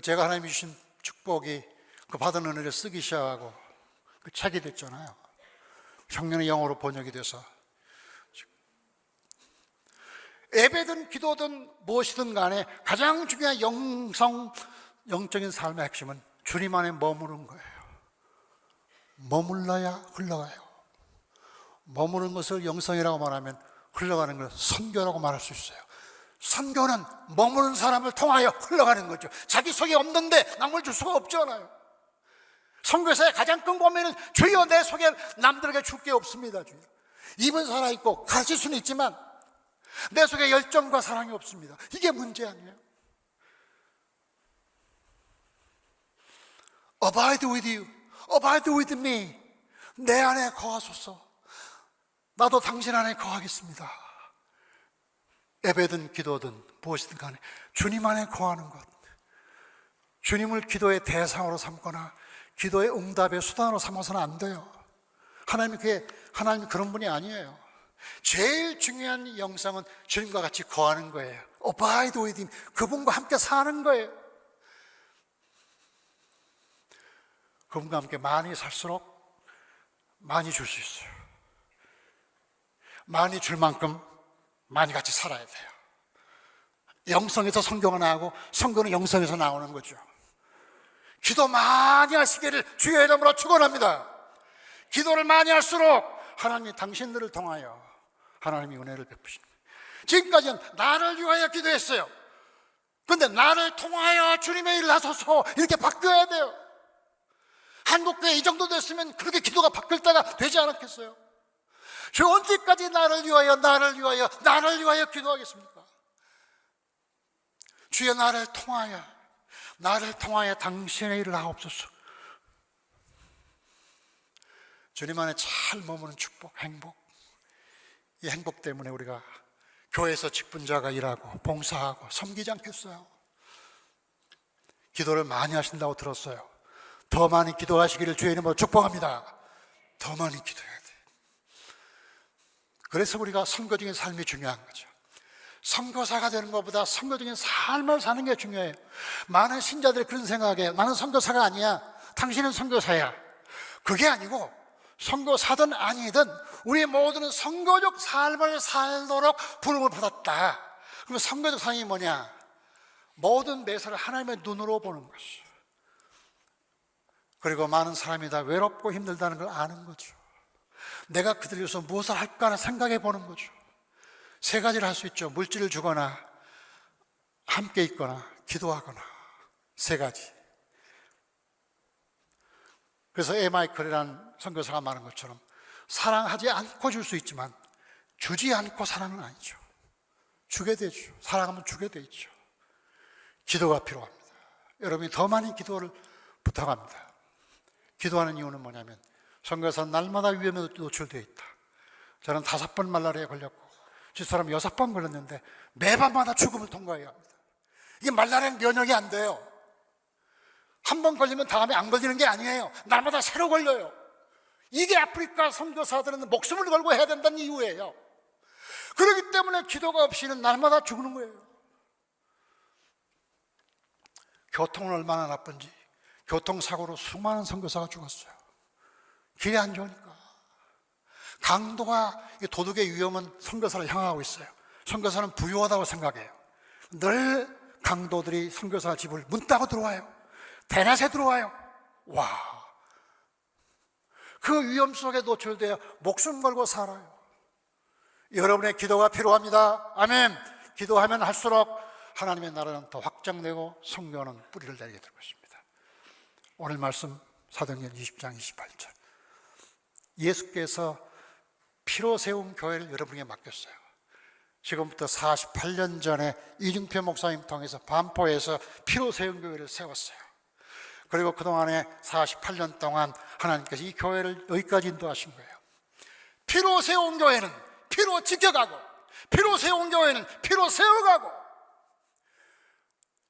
제가 하나님이 주신 축복이 그 받은 은혜를 쓰기 시작하고 그 책이 됐잖아요. 작년에 영어로 번역이 돼서 예배든 기도든 무엇이든 간에 가장 중요한 영적인 삶의 핵심은 주님 안에 머무는 거예요. 머물러야 흘러가요. 머무는 것을 영성이라고 말하면 흘러가는 걸 선교라고 말할 수 있어요. 선교는 머무는 사람을 통하여 흘러가는 거죠. 자기 속에 없는데 남을 줄 수가 없잖아요. 선교사의 가장 큰 고민은 주여 내 속에 남들에게 줄 게 없습니다. 주여. 입은 살아있고 가르칠 수는 있지만 내 속에 열정과 사랑이 없습니다. 이게 문제 아니에요? Abide with you, abide with me. 내 안에 거하소서. 나도 당신 안에 거하겠습니다. 예배든 기도든 무엇이든 간에 주님 안에 거하는 것, 주님을 기도의 대상으로 삼거나 기도의 응답의 수단으로 삼아서는 안 돼요. 하나님이 그런 분이 아니에요. 제일 중요한 영상은 주님과 같이 거하는 거예요. Abide with him. 그분과 함께 사는 거예요. 그분과 함께 많이 살수록 많이 줄 수 있어요. 많이 줄 만큼 많이 같이 살아야 돼요. 영성에서 성교가 나오고 성교는 영성에서 나오는 거죠. 기도 많이 하시기를 주의 이름으로 축원합니다. 기도를 많이 할수록 하나님이 당신들을 통하여 하나님이 은혜를 베푸십니다. 지금까지는 나를 위하여 기도했어요. 그런데 나를 통하여 주님의 일을 하소서 이렇게 바뀌어야 돼요. 한국교회 이 정도 됐으면 그렇게 기도가 바뀔 때가 되지 않았겠어요? 저 언제까지 나를 위하여 기도하겠습니까? 주여 나를 통하여 당신의 일을 하옵소서. 주님 안에 잘 머무는 축복, 행복. 이 행복 때문에 우리가 교회에서 직분자가 일하고 봉사하고 섬기지 않겠어요? 기도를 많이 하신다고 들었어요. 더 많이 기도하시기를 주의 이름으로 축복합니다. 더 많이 기도해야 돼. 그래서 우리가 선교적인 삶이 중요한 거죠. 선교사가 되는 것보다 선교적인 삶을 사는 게 중요해요. 많은 신자들이 그런 생각에 나는 선교사가 아니야. 당신은 선교사야. 그게 아니고 선교사든 아니든 우리 모두는 선교적 삶을 살도록 부름을 받았다. 그러면 선교적 삶이 뭐냐? 모든 매사를 하나님의 눈으로 보는 것이죠. 그리고 많은 사람이 다 외롭고 힘들다는 걸 아는 거죠. 내가 그들 위해서 무엇을 할까 하는 생각해 보는 거죠. 세 가지를 할 수 있죠. 물질을 주거나 함께 있거나 기도하거나. 세 가지. 그래서 에마이클이라는 선교사가 말한 것처럼 사랑하지 않고 줄 수 있지만 주지 않고 사랑은 아니죠. 주게 되죠. 사랑하면 주게 되죠. 기도가 필요합니다. 여러분이 더 많이 기도를 부탁합니다. 기도하는 이유는 뭐냐면 선교사는 날마다 위험에 노출되어 있다. 저는 5번 말라리아에 걸렸고 집사람 6번 걸렸는데 매번마다 죽음을 통과해야 합니다. 이게 말라리아는 면역이 안 돼요. 한 번 걸리면 다음에 안 걸리는 게 아니에요. 날마다 새로 걸려요. 이게 아프리카 선교사들은 목숨을 걸고 해야 된다는 이유예요. 그렇기 때문에 기도가 없이는 날마다 죽는 거예요. 교통은 얼마나 나쁜지 교통사고로 수많은 선교사가 죽었어요. 길이 안 좋으니까. 강도가 도둑의 위험은 선교사를 향하고 있어요. 선교사는 부유하다고 생각해요. 늘 강도들이 선교사 집을 문 따고 들어와요. 대낮에 들어와요. 와, 그 위험 속에 노출되어 목숨 걸고 살아요. 여러분의 기도가 필요합니다. 아멘. 기도하면 할수록 하나님의 나라는 더 확장되고 선교는 뿌리를 내리게 될 것입니다. 오늘 말씀 사도행전 20장 28절. 예수께서 피로 세운 교회를 여러분에게 맡겼어요. 지금부터 48년 전에 이중표 목사님 통해서 반포에서 피로 세운 교회를 세웠어요. 그리고 그동안에 48년 동안 하나님께서 이 교회를 여기까지 인도하신 거예요. 피로 세운 교회는 피로 지켜가고, 피로 세운 교회는 피로 세워가고,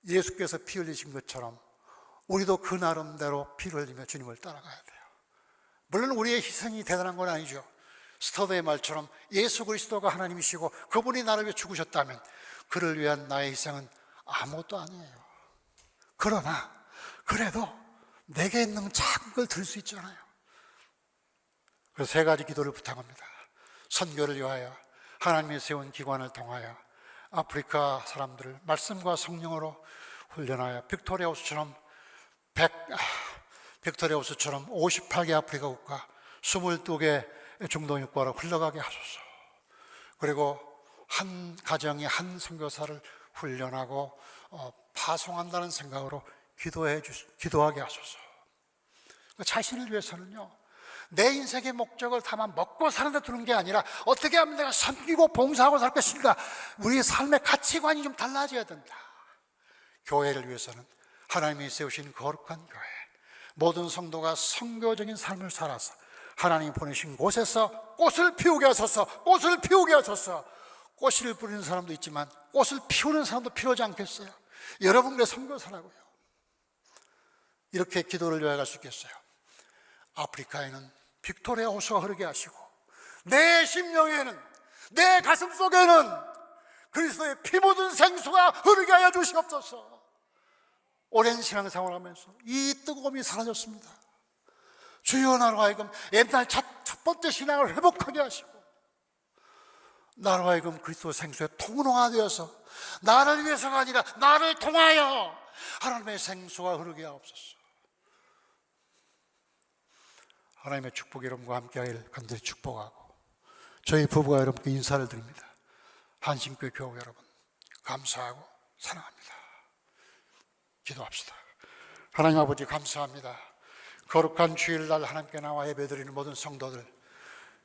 예수께서 피 흘리신 것처럼 우리도 그 나름대로 피를 흘리며 주님을 따라가야 돼요. 물론 우리의 희생이 대단한 건 아니죠. 스토더의 말처럼 예수 그리스도가 하나님이시고 그분이 나를 위해 죽으셨다면 그를 위한 나의 희생은 아무것도 아니에요. 그러나 그래도 내게 있는 작은 걸 들 수 있잖아요. 그래서 세 가지 기도를 부탁합니다. 선교를 위하여, 하나님이 세운 기관을 통하여 아프리카 사람들을 말씀과 성령으로 훈련하여 빅토리아우스처럼 58개 아프리카 국가 22개 중동 국가로 흘러가게 하소서. 그리고 한 가정이 한 선교사를 훈련하고 파송한다는 생각으로 기도하게 하소서. 자신을 위해서는요, 내 인생의 목적을 다만 먹고 사는 데 두는 게 아니라 어떻게 하면 내가 섬기고 봉사하고 살 것인가, 우리의 삶의 가치관이 좀 달라져야 된다. 교회를 위해서는 하나님이 세우신 거룩한 교회, 모든 성도가 선교적인 삶을 살아서 하나님이 보내신 곳에서 꽃을 피우게 하소서. 꽃을 피우게 하소서. 꽃을 뿌리는 사람도 있지만 꽃을 피우는 사람도 필요하지 않겠어요? 여러분들의 선교사라고요. 이렇게 기도를 요약할 수 있겠어요. 아프리카에는 빅토리아 호수가 흐르게 하시고, 내 심령에는, 내 가슴 속에는 그리스도의 피 묻은 생수가 흐르게 하여 주시옵소서. 오랜 신앙생활을 하면서 이 뜨거움이 사라졌습니다. 주여, 나로 하여금 옛날 첫 번째 신앙을 회복하게 하시고, 나로 하여금 그리스도 생수의 통로가 되어서 나를 위해서가 아니라 나를 통하여 하나님의 생수가 흐르게 하옵소서. 하나님의 축복이 여러분과 함께하기를 간절히 축복하고, 저희 부부가 여러분께 인사를 드립니다. 한신교회 교우 여러분, 감사하고 사랑합니다. 기도합시다. 하나님 아버지, 감사합니다. 거룩한 주일날 하나님께 나와 예배드리는 모든 성도들,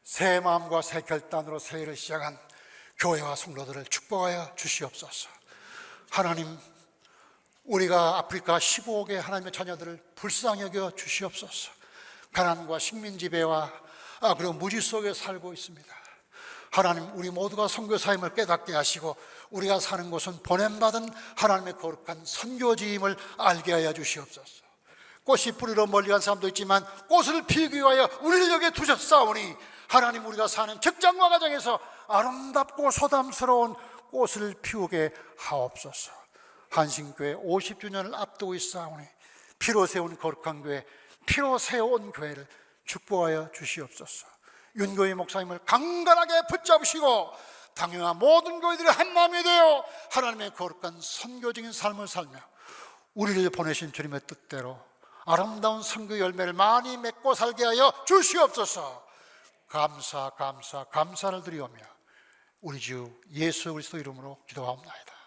새 마음과 새 결단으로 새해를 시작한 교회와 성도들을 축복하여 주시옵소서. 하나님, 우리가 아프리카 15억의 하나님의 자녀들을 불쌍히 여겨 주시옵소서. 가난과 식민지배와 그리고 무지 속에 살고 있습니다. 하나님, 우리 모두가 선교사임을 깨닫게 하시고 우리가 사는 곳은 보냄받은 하나님의 거룩한 선교지임을 알게 하여 주시옵소서. 꽃이 뿌리러 멀리 간 사람도 있지만 꽃을 피우기 위하여 우리를 여기에 두셨사오니, 하나님, 우리가 사는 직장과 가정에서 아름답고 소담스러운 꽃을 피우게 하옵소서. 한신교회 50주년을 앞두고 있사오니 피로 세운 거룩한 교회, 피로 세운 교회를 축복하여 주시옵소서. 윤교희 목사님을 강건하게 붙잡으시고 당연한 모든 교회들이 한마음이 되어 하나님의 거룩한 선교적인 삶을 살며 우리를 보내신 주님의 뜻대로 아름다운 선교 열매를 많이 맺고 살게 하여 주시옵소서. 감사를 드리오며 우리 주 예수 그리스도 이름으로 기도하옵나이다.